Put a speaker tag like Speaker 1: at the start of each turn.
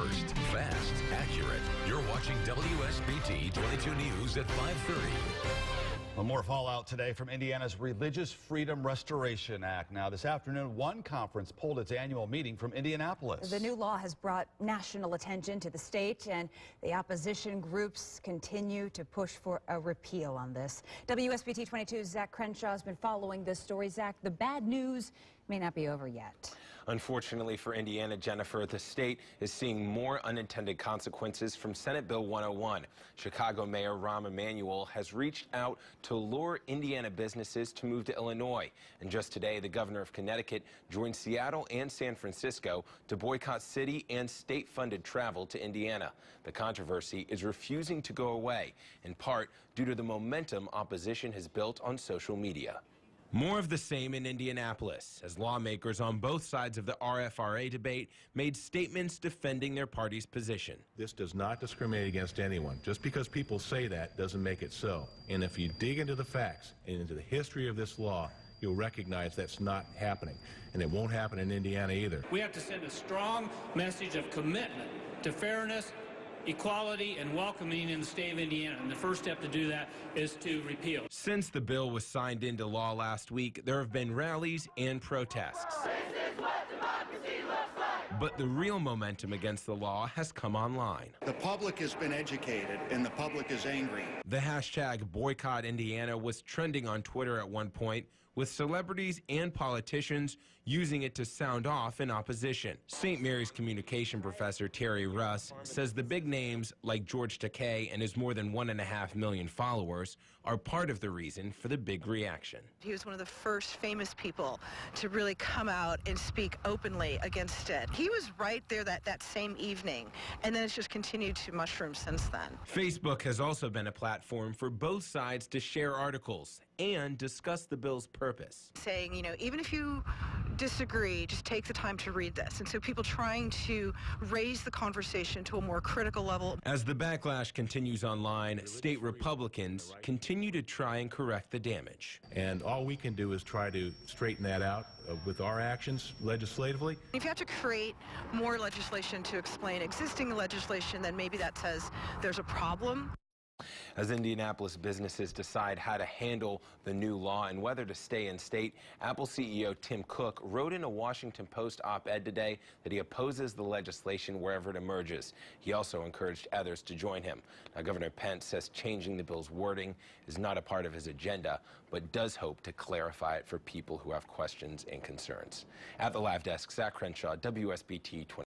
Speaker 1: first, fast, accurate. You're watching WSBT-22 News at 5:30.
Speaker 2: Well, more fallout today from Indiana's Religious Freedom Restoration Act. Now, this afternoon, one conference pulled its annual meeting from Indianapolis.
Speaker 3: The new law has brought national attention to the state, and the opposition groups continue to push for a repeal on this. WSBT-22's Zach Crenshaw has been following this story. Zach, the bad news may not be over yet.
Speaker 4: Unfortunately for Indiana, Jennifer, the state is seeing more unintended consequences from Senate Bill 101. Chicago Mayor Rahm Emanuel has reached out to lure Indiana businesses to move to Illinois. And just today, the governor of Connecticut joined Seattle and San Francisco to boycott city and state-funded travel to Indiana. The controversy is refusing to go away, in part due to the momentum opposition has built on social media. More of the same in Indianapolis, as lawmakers on both sides of the RFRA debate made statements defending their party's position.
Speaker 5: This does not discriminate against anyone. Just because people say that doesn't make it so. And if you dig into the facts and into the history of this law, you'll recognize that's not happening. And it won't happen in Indiana either.
Speaker 6: We have to send a strong message of commitment to fairness, equality, and welcoming in the state of Indiana. And the first step to do that is to repeal.
Speaker 4: Since the bill was signed into law last week, there have been rallies and protests.
Speaker 7: This is what democracy looks like.
Speaker 4: But the real momentum against the law has come online.
Speaker 8: The public has been educated, and the public is angry.
Speaker 4: The hashtag Boycott Indiana was trending on Twitter at one point, with celebrities and politicians using it to sound off in opposition. St. Mary's communication professor Terry Russ says the big names like George Takei and his more than 1.5 million followers are part of the reason for the big reaction.
Speaker 9: He was one of the first famous people to really come out and speak openly against it. He was right there that same evening, and then it's just continued to mushroom since then.
Speaker 4: Facebook has also been a platform for both sides to share articles and discuss the bill's purpose.
Speaker 9: Saying, you know, even if you disagree, just take the time to read this. And so people trying to raise the conversation to a more critical level.
Speaker 4: As the backlash continues online, state Republicans continue to try and correct the damage.
Speaker 5: And all we can do is try to straighten that out with our actions legislatively.
Speaker 9: If you have to create more legislation to explain existing legislation, then maybe that says there's a problem.
Speaker 4: As Indianapolis businesses decide how to handle the new law and whether to stay in state, Apple CEO Tim Cook wrote in a Washington Post op-ed today that he opposes the legislation wherever it emerges. He also encouraged others to join him. Now, Governor Pence says changing the bill's wording is not a part of his agenda, but does hope to clarify it for people who have questions and concerns. At the live desk, Zach Crenshaw, WSBT 20.